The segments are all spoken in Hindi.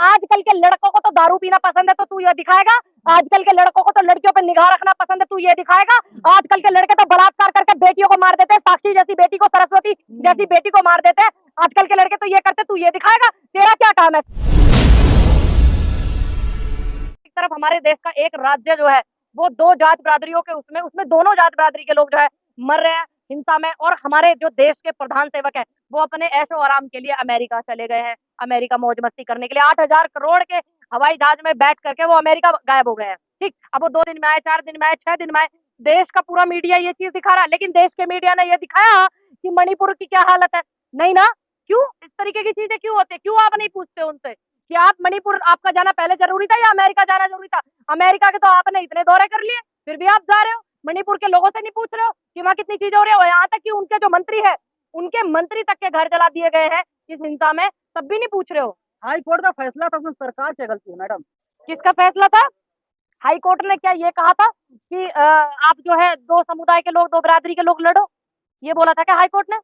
आजकल के लड़कों को तो दारू पीना पसंद है तो तू ये दिखाएगा, आजकल के लड़कों को तो लड़कियों पर निगाह रखना पसंद है तू ये दिखाएगा, आजकल के लड़के तो बलात्कार करके बेटियों को मार देते हैं, साक्षी जैसी बेटी को, सरस्वती जैसी बेटी को मार देते हैं, आजकल के लड़के तो ये करते, तू ये दिखाएगा, तेरा क्या काम है? एक तरफ हमारे देश का एक राज्य जो है वो दो जात बिरादरियों के उसमें दोनों जात बिरादरी के लोग जो है मर रहे हैं हिंसा में, और हमारे जो देश के प्रधान सेवक है वो अपने ऐशो आराम के लिए अमेरिका चले गए हैं, अमेरिका मौज मस्ती करने के लिए 8,000 करोड़ के हवाई जहाज में बैठ करके वो अमेरिका गायब हो गए हैं। ठीक, अब वो 2 दिन में आए, 4 दिन में आए, 6 दिन में आए, देश का पूरा मीडिया ये चीज दिखा रहा है, लेकिन देश के मीडिया ने ये दिखाया कि मणिपुर की क्या हालत है। नहीं ना, क्यों इस तरीके की चीजें क्यों होती है? क्यों आप नहीं पूछते उनसे कि आप मणिपुर आपका जाना पहले जरूरी था या अमेरिका जाना जरूरी था? अमेरिका के तो आपने इतने दौरे कर लिए, फिर भी आप जा रहे हो, मणिपुर के लोगों से नहीं पूछ रहे हो कि वहाँ कितनी चीजें हो रही है। यहाँ तक कि उनके जो मंत्री है, उनके मंत्री तक के घर जला दिए गए हैं इस हिंसा में, तब भी नहीं पूछ रहे हो। हाई कोर्ट का फैसला था, उसमें सरकार की गलती है मैडम। किसका फैसला था? हाई कोर्ट ने क्या ये कहा था कि आप जो है दो समुदाय के लोग, दो बिरादरी के लोग लड़ो, ये बोला था क्या हाई कोर्ट ने?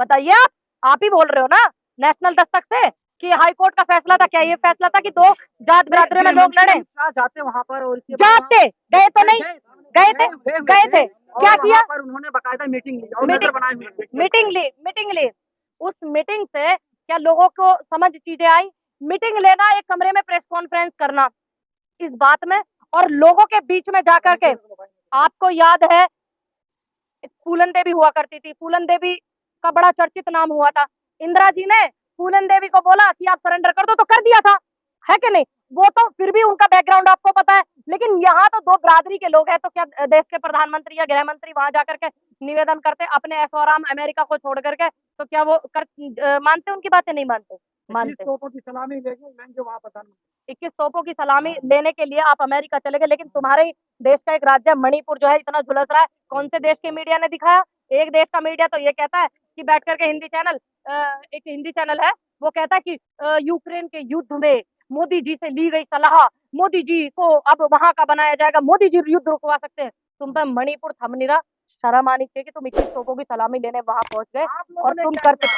बताइए, आप ही बोल रहे हो ना नेशनल दस्तक से कि हाई कोर्ट का फैसला था। क्या ये फैसला था कि दो जात बिरादरी में लोग लड़े? जाते वहाँ पर और जाते गए तो नहीं, गए थे, गए थे, क्या किया? पर उन्होंने बकायदा मीटिंग ली और नजर बनाई हुई मीटिंग ली। उस मीटिंग से क्या लोगों को समझ चीजें आई? मीटिंग लेना, एक कमरे में प्रेस कॉन्फ्रेंस करना इस बात में, और लोगों के बीच में जाकर के, आपको याद है फूलन देवी हुआ करती थी, फूलन देवी का बड़ा चर्चित नाम हुआ था, इंदिरा जी ने फूलन देवी को बोला कि आप सरेंडर कर दो, तो कर दिया था, है कि नहीं? वो तो फिर भी उनका बैकग्राउंड आपको पता है, लेकिन यहाँ तो दो बिरादरी के लोग हैं, तो क्या देश के प्रधानमंत्री या गृह मंत्री वहां जाकर के निवेदन करते अपने ऐशोआराम अमेरिका को छोड़ करके? तो क्या वो मानते उनकी बातें? नहीं मानते। मानते। तोपों की सलामी लेंगे वहाँ प्रधानमंत्री। 21 तोपों की सलामी लेने के लिए आप अमेरिका चले गए, लेकिन तुम्हारे देश का एक राज्य मणिपुर जो है इतना झुलस रहा है, कौन से देश के मीडिया ने दिखाया? एक देश का मीडिया तो ये कहता है कि बैठ करके हिंदी चैनल, एक हिंदी चैनल है, वो कहता है कि यूक्रेन के युद्ध में मोदी जी से ली गई सलाह, मोदी जी को अब वहां का बनाया जाएगा, मोदी जी युद्ध रुकवा सकते हैं। तुम पे मणिपुर थम नहीं रहा, शर्म आनी चाहिए कि तुम 21 तोपों की सलामी लेने वहां पहुंच गए और तुम करते।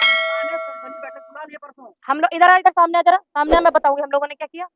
हम लोग इधर इधर सामने आ, जरा सामने, मैं बताऊंगी हम लोगों ने क्या किया।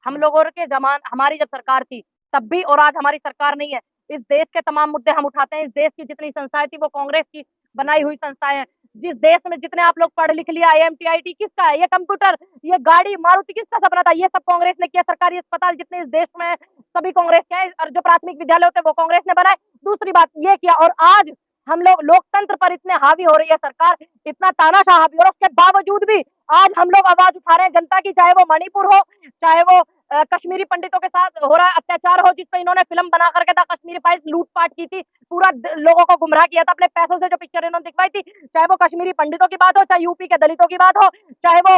हम लोगों के जमान, हमारी जब सरकार थी तब भी, और आज हमारी सरकार नहीं है, इस देश के तमाम मुद्दे हम उठाते हैं। इस देश की जितनी संस्थाएं थी वो कांग्रेस की बनाई हुई संस्थाएं हैं। जिस देश में जितने आप लोग पढ़ लिख लिया, IMT IT किसका है? ये कंप्यूटर, ये गाड़ी मारुति किसका सपना था? ये सब कांग्रेस ने किया। सरकारी अस्पताल जितने इस देश में सभी कांग्रेस के हैं, और जो प्राथमिक विद्यालय होते हैं वो कांग्रेस ने बनाए। दूसरी बात ये किया, और आज हम लोग लोकतंत्र पर इतने हावी हो रही है सरकार, इतना तानाशाह हावी, और उसके बावजूद भी आज हम लोग आवाज उठा रहे हैं जनता की, चाहे वो मणिपुर हो, चाहे वो कश्मीरी पंडितों के साथ हो रहा है अत्याचार हो, जिसपे इन्होंने फिल्म बना करके था कश्मीरी फाइल्स, लूटपाट की थी, पूरा लोगों को गुमराह किया था अपने पैसों से, जो पिक्चर इन्होंने दिखवाई थी, चाहे वो कश्मीरी पंडितों की बात हो, चाहे यूपी के दलितों की बात हो, चाहे वो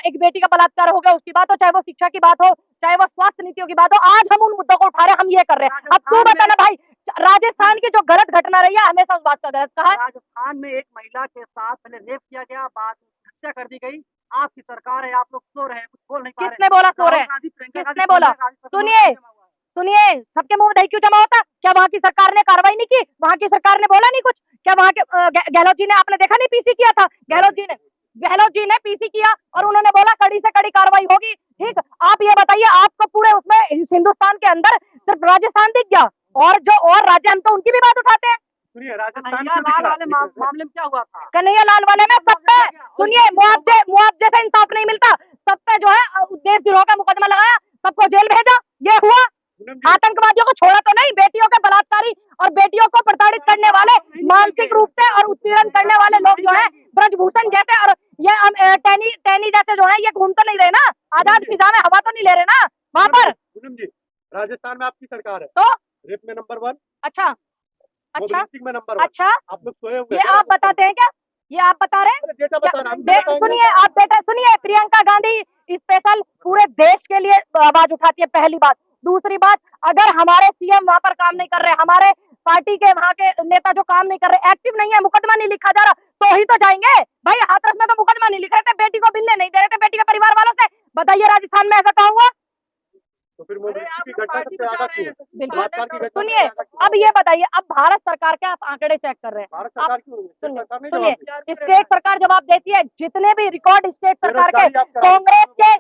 एक बेटी का बलात्कार हो गया उसकी बात हो, चाहे वो शिक्षा की बात हो, चाहे वो स्वास्थ्य नीतियों की बात हो, आज हम उन मुद्दों को उठा रहे हैं, हम ये कर रहे हैं। अब तू बताना भाई, राजस्थान की जो गलत घटना रही है, हमेशा उस बात का गलत कहा है। राजस्थान में एक महिला के साथ पहले रेप किया गया, बाद हत्या कर दी गई। आपकी सरकार है, आप लोग सो रहे हैं, कुछ बोल नहीं पा रहे। किसने बोला सो रहे? किसने बोला? सुनिए, सुनिए, सबके मुंह में दही क्यों जमा होता? क्या वहाँ की सरकार ने कार्रवाई नहीं की? वहाँ की सरकार ने बोला नहीं कुछ? क्या वहाँ के गहलोत जी ने, आपने देखा नहीं पीसी किया था? गहलोत जी ने पीसी किया और उन्होंने बोला कड़ी से कड़ी कार्रवाई होगी। ठीक, आप ये बताइए, आपको पूरे उसमें हिंदुस्तान के अंदर सिर्फ राजस्थान दिख गया, और जो और राज्य, हम तो उनकी भी बात उठाते हैं। सुनिए, राजस्थान वाले मामले में क्या हुआ था? कन्हैया लाल वाले में सब पे, सुनिए, मुआवजे से इंसाफ नहीं मिलता, सब पे जो है देशद्रोह का मुकदमा लगाया, सबको जेल भेजा, ये हुआ। आतंकवादियों को छोड़ा तो नहीं, बेटियों के बलात्कारी और बेटियों को प्रताड़ित करने वाले, मानसिक रूप से और उत्पीड़न करने वाले लोग जो है, ब्रजभूषण जैसे, और ये टैनी जैसे जो है, ये घूम तो नहीं रहे ना, आजाद फिजा में हवा तो नहीं ले रहे ना वहाँ पर। राजस्थान में आपकी सरकार है तो रेप में नंबर 1, अच्छा, में नंबर 1। अच्छा, आप लोग सोए हुए, ये आप बताते हैं क्या? ये आप बता रहे हैं? सुनिए, आप बेटा सुनिए, प्रियंका गांधी स्पेशल पूरे देश के लिए आवाज उठाती है, पहली बात। दूसरी बात, अगर हमारे CM वहां पर काम नहीं कर रहे, हमारे पार्टी के वहां के नेता जो काम नहीं कर रहे, एक्टिव नहीं है, मुकदमा नहीं लिखा जा रहा, तो ही तो जाएंगे भाई। हाथरस में तो मुकदमा नहीं लिख रहे थे, बेटी को मिलने नहीं दे रहे थे, बेटी के परिवार वालों से, बताइए राजस्थान में ऐसा कहा हुआ? तो फिर की घटना सबसे ज्यादा क्यों? सुनिए, अब ये बताइए, अब भारत सरकार के आप आंकड़े चेक कर रहे हैं, भारत सरकार क्यों? सुनिए, स्टेट सरकार जवाब देती है, जितने भी रिकॉर्ड स्टेट सरकार के, कांग्रेस के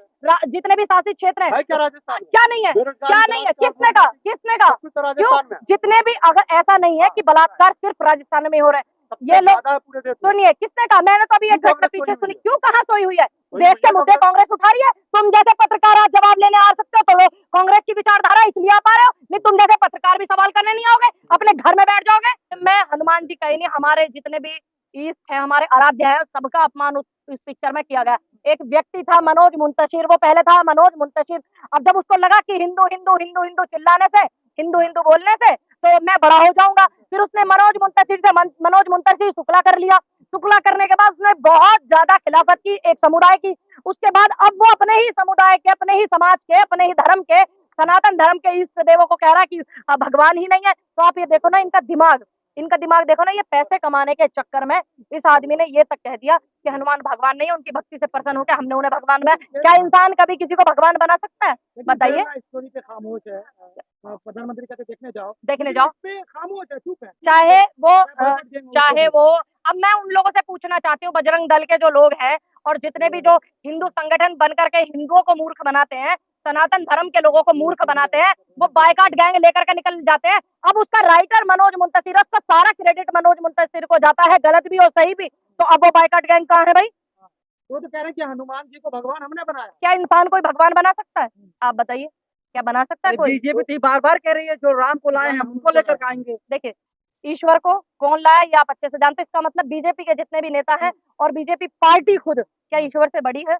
जितने भी शासित क्षेत्र हैं, है क्या राजस्थान में? क्या नहीं है, बेरोजगारी क्या नहीं है, किसने कहा, किसने कहा? कुछ तो क्यों? राजस्थान में है। जितने भी, अगर ऐसा नहीं है कि बलात्कार सिर्फ राजस्थान में हो रहे हैं, ये लोग, ज्यादा है पूरे देश में। सुनिए, किसने कहा? मैंने तो अभी एक क्यों घटना कांग्रेस पीछे सोई सुनी, हुई है? क्यों कहाँ सोई हुई है? सोई देश हुई के है मुद्दे कांग्रेस। कांग्रेस उठा रही है, तुम जैसे पत्रकार आज जवाब लेने आ सकते हो तो वो कांग्रेस की विचारधारा इसलिए आ पा रहे हो, नहीं तुम जैसे पत्रकार भी सवाल करने नहीं आओगे, अपने घर में बैठ जाओगे। मैं हनुमान जी कहीं नहीं, हमारे जितने भी ईस्ट है, हमारे आराध्य है, सबका अपमान इस पिक्चर में किया गया। एक व्यक्ति था मनोज मुंतशिर, वो पहले था मनोज मुंतशिर, अब जब उसको लगा कि हिंदू हिंदू हिंदू हिंदू चिल्लाने से, हिंदू हिंदू बोलने से तो मैं बड़ा हो जाऊंगा, फिर उसने मनोज मुंतशिर से मनोज मुंतशिर शुक्ला कर लिया। शुक्ला करने के बाद उसने बहुत ज्यादा खिलाफत की एक समुदाय की। उसके बाद अब वो अपने ही समुदाय के, अपने ही समाज के, अपने ही धर्म के, सनातन धर्म के इष्ट देवों को कह रहा है कि भगवान ही नहीं है। तो आप ये देखो ना, इनका दिमाग देखो ना, ये पैसे कमाने के चक्कर में इस आदमी ने ये तक कह दिया कि हनुमान भगवान नहीं है, उनकी भक्ति से प्रसन्न होकर हमने उन्हें भगवान बनाया। क्या इंसान कभी किसी को भगवान बना सकता है? बताइए। स्टोरी पे खामोश है, प्रधानमंत्री कहते देखने जाओ, देखने जाओ, पे खामोश है, चुप है। चाहे वो अब मैं उन लोगों से पूछना चाहती हूँ, बजरंग दल के जो लोग हैं और जितने भी जो हिंदू संगठन बन करके हिंदुओं को मूर्ख बनाते हैं, सनातन धर्म के लोगों को मूर्ख बनाते हैं, वो बायकाट गैंग लेकर के निकल जाते हैं। अब उसका राइटर मनोज मुंतशिर, उसका सारा क्रेडिट मनोज मुंतशिर को जाता है, गलत भी और सही भी। तो अब वो बायकाट गैंग कहाँ है भाई? वो तो कह रहे हैं कि हनुमान जी को भगवान हमने बनाया। क्या इंसान कोई भगवान बना सकता है? आप बताइए, क्या बना सकता है कोई? बीजेपी बार बार कह रही है जो राम को लाए हैं हम उनको लेकर आएंगे। देखिए, ईश्वर को कौन लाया ये आप अच्छे से जानते हैं। इसका मतलब बीजेपी के जितने भी नेता हैं और बीजेपी पार्टी खुद, क्या ईश्वर से बड़ी है?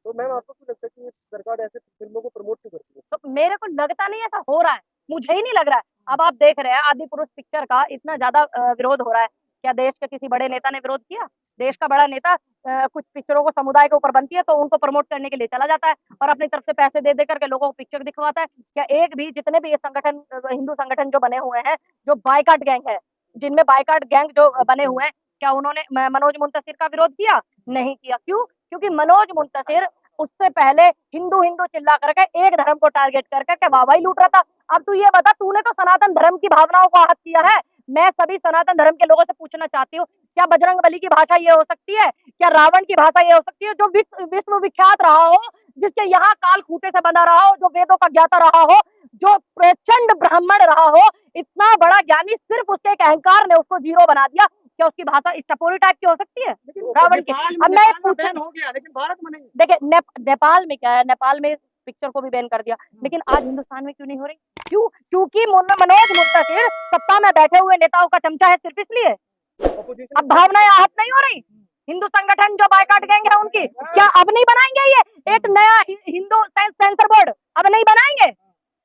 तो मैम आपको क्यों लगता है कि सरकार ऐसे फिल्मों को प्रमोट क्यों करती है? तो मेरे को लगता नहीं ऐसा हो रहा है, मुझे ही नहीं लग रहा है। अब आप देख रहे हैं आदि पुरुष पिक्चर का इतना ज्यादा विरोध हो रहा है, क्या देश के किसी बड़े नेता ने विरोध किया? देश का बड़ा नेता कुछ पिक्चरों को समुदाय के ऊपर बनती है तो उनको प्रमोट करने के लिए चला जाता है और अपनी तरफ से पैसे दे दे करके लोगों को पिक्चर दिखवाता है। क्या एक भी, जितने भी ये संगठन, हिंदू संगठन जो बने हुए हैं, जो बायकाट गैंग है, जिनमें बायकाट गैंग जो बने हुए हैं, क्या उन्होंने मनोज मुंतशिर का विरोध किया? नहीं किया। क्यों? क्योंकि मनोज मुंतशिर उससे पहले हिंदू हिंदू चिल्ला करके एक धर्म को टारगेट कर करके वाहवाही लूट रहा था। अब तू ये बता, तूने तो सनातन धर्म की भावनाओं को आहत किया है। मैं सभी सनातन धर्म के लोगों से पूछना चाहती हूँ, क्या बजरंगबली की भाषा ये हो सकती है? क्या रावण की भाषा ये हो सकती है? जो विश्व विख्यात रहा हो, जिसके यहाँ काल खूंटे से बंधा रहा हो, जो वेदों का ज्ञाता रहा हो, जो प्रचंड ब्राह्मण रहा हो, इतना बड़ा ज्ञानी, सिर्फ उसके एक अहंकार ने उसको जीरो बना दिया। क्या उसकी भाषा इस टपोरी टाइप की हो सकती है रावण की? अब मैं हो गया लेकिन भारत में नहीं। देखिए, नेपाल में क्या है, नेपाल में पिक्चर को भी बैन कर दिया, लेकिन आज हिंदुस्तान में क्यों नहीं हो रही? क्यों? क्योंकि मनोज मुंतशिर सत्ता में बैठे हुए नेताओं का चमचा है, सिर्फ इसलिए। अब भावनाएं आहत नहीं हो रही? हिंदू संगठन जो बायकाट गैंग है उनकी, क्या अब नहीं बनाएंगे ये एक नया हिंदू सेंसर बोर्ड? अब नहीं बनाएंगे?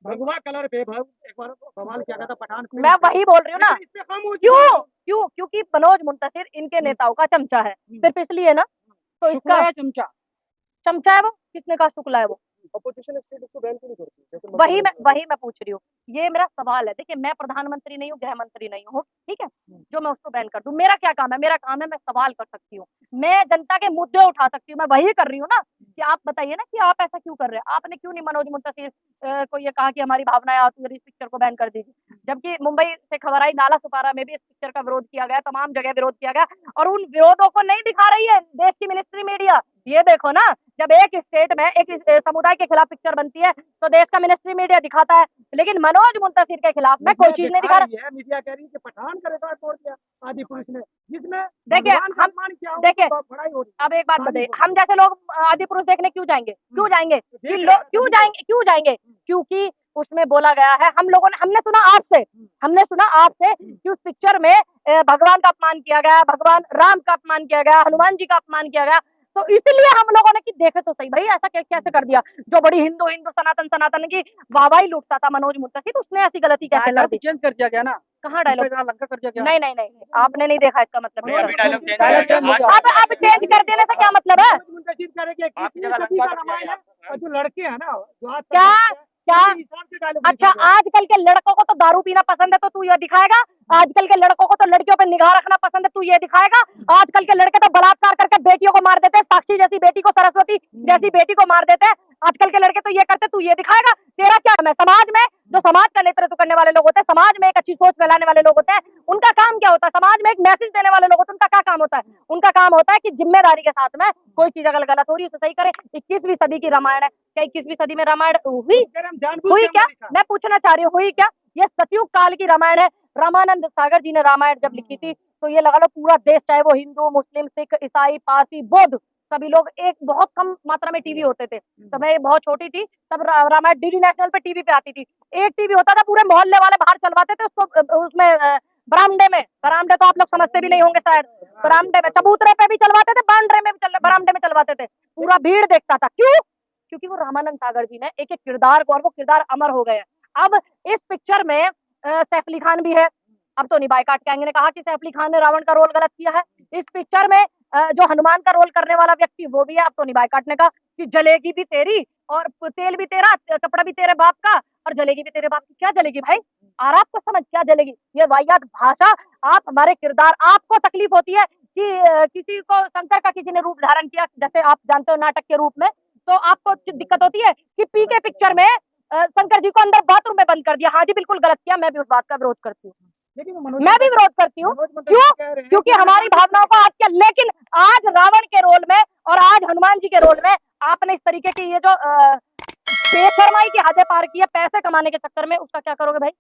भगवा कलर पे एक बार बवाल किया था पठान फिल्म मैं वही बोल रही हूँ ना। इससे कम हो क्यों? क्यों? क्योंकि मनोज मुंतशिर इनके नेताओं का चमचा है, सिर्फ इसलिए ना। तो इसका चमचा है वो, किसने कहा शुक्ला है वो? अपोजिशन स्टेट इसको बैन क्यों नहीं करती? जैसे वही मैं पूछ रही हूँ, ये मेरा सवाल है। देखिए, मैं प्रधानमंत्री नहीं हूँ, गृह मंत्री नहीं हूँ, ठीक है, जो मैं उसको बैन कर दूं। मेरा क्या काम है? मेरा काम है मैं सवाल कर सकती हूँ, मैं जनता के मुद्दे उठा सकती हूँ, मैं वही कर रही हूँ ना। कि आप बताइए ना कि आप ऐसा क्यों कर रहे हैं? आपने क्यों नहीं मनोज मुंतशिर को ये कहा कि हमारी भावनाएं आती है, इस पिक्चर को बैन कर दीजिए? जबकि मुंबई से खबर आई, नाला सुपारा में भी इस पिक्चर का विरोध किया गया, तमाम जगह विरोध किया गया, और उन विरोधों को नहीं दिखा रही है देश की मिनिस्ट्री मीडिया। ये देखो ना, जब एक स्टेट में एक समुदाय के खिलाफ पिक्चर बनती है तो देश का मिनिस्ट्री मीडिया दिखाता है, लेकिन मनोज मुंतशिर के खिलाफ में कोई चीज नहीं दिखा रहा है। मीडिया कह रही है कि पठान का रिकॉर्ड तोड़ दिया आदि पुरुष ने, जिसमें देखिए देखिए, बड़ाई हो रही है। अब एक बात बताइए, हम जैसे लोग आदि पुरुष देखने क्यों जाएंगे? क्यों जाएंगे? क्यों जाएंगे? क्योंकि उसमें बोला गया है, हमने सुना आपसे कि उस पिक्चर में भगवान का अपमान किया गया, भगवान राम का अपमान किया गया, हनुमान जी का अपमान किया गया। तो इसलिए हम लोगों ने कि देखे तो सही भाई, ऐसा कैसे कर दिया? जो बड़ी हिंदू सनातन की वाहवाही लूटता था मनोज मुंतशिर, उसने ऐसी गलती कैसे कर दी? चेंज कर दिया गया ना। कहाँ डायलॉग? लंका कर दिया गया। नहीं, आपने नहीं देखा, इसका मतलब अभी डायलॉग अब चेंज कर देने से क्या मतलब है? मुंतशिर कह रहे कि 21वीं सदी का रामायण है और जो लड़के हैं ना, जो आज क्या अच्छा, आजकल के लड़कों को तो दारू पीना पसंद है तो तू ये दिखाएगा? आजकल के लड़कों को तो लड़कियों पे निगाह रखना पसंद है, तू ये दिखाएगा? आजकल के लड़के तो बलात्कार करके बेटियों को मार देते हैं, साक्षी जैसी बेटी को, सरस्वती जैसी बेटी को मार देते हैं। आजकल के लड़के तो ये करते, तू ये दिखाएगा? तेरा क्या है? समाज में जो समाज का नेतृत्व करने वाले लोग होते हैं, समाज में एक अच्छी सोच फैलाने वाले लोग होते हैं, उनका काम क्या होता है? समाज में एक मैसेज देने वाले लोग होते हैं, उनका क्या काम होता है? उनका काम होता है कि जिम्मेदारी के साथ में कोई चीज अगर गलत हो रही है उसे सही करे। 21वीं सदी की रामायण है, क्या 21वीं सदी में रामायण हुई क्या? मैं पूछना चाह रही हूँ, हुई क्या? ये सतयुग काल की रामायण है। रामानंद सागर जी ने रामायण जब लिखी थी तो ये लगा लो पूरा देश, चाहे वो हिंदू, मुस्लिम, सिख, ईसाई, पारसी, बौद्ध, सभी लोग, एक बहुत कम मात्रा में टीवी होते थे तब मैं बहुत छोटी थी, तब रामायण डीडी नेशनल पे टीवी पे आती थी। एक टीवी होता था, पूरे मोहल्ले वाले बाहर चलवाते थे उसको, उसमें बरामदे तो आप लोग समझते भी नहीं होंगे शायद, बरामदे में, चबूतरे पे भी चलवाते थे, बरामदे में चलवाते थे, पूरा भीड़ देखता था। क्यों? क्योंकि वो रामानंद सागर जी ने एक एक किरदार को, और वो किरदार अमर हो गए हैं। अब इस पिक्चर में सैफ अली खान भी है। अब तो बायकाट गैंग ने कहा कि सैफ अली खान ने रावण का रोल गलत किया है। इस पिक्चर में जो हनुमान का रोल करने वाला व्यक्ति वो भी है। अब तो बायकाट ने कहा कि जलेगी भी तेरी और तेल भी तेरा, कपड़ा भी तेरे बाप का और जलेगी भी तेरे बाप की। क्या जलेगी भाई? और आपको समझ क्या जलेगी? ये वाहियात भाषा, आप हमारे किरदार, आपको तकलीफ होती है कि किसी को शंकर का किसी ने रूप धारण किया, जैसे आप जानते हो नाटक के रूप में, तो आपको दिक्कत होती है कि पीके पिक्चर में शंकर जी को अंदर बाथरूम में बंद कर दिया। हाँ जी, बिल्कुल गलत किया, मैं भी उस बात का विरोध करती हूँ, मैं भी विरोध करती हूँ। क्यों? क्योंकि हमारी भावनाओं को आज क्या, लेकिन आज रावण के रोल में और आज हनुमान जी के रोल में आपने इस तरीके की ये जो बेशर्माई की हदें पार की है पैसे कमाने के चक्कर में, उसका क्या करोगे भाई?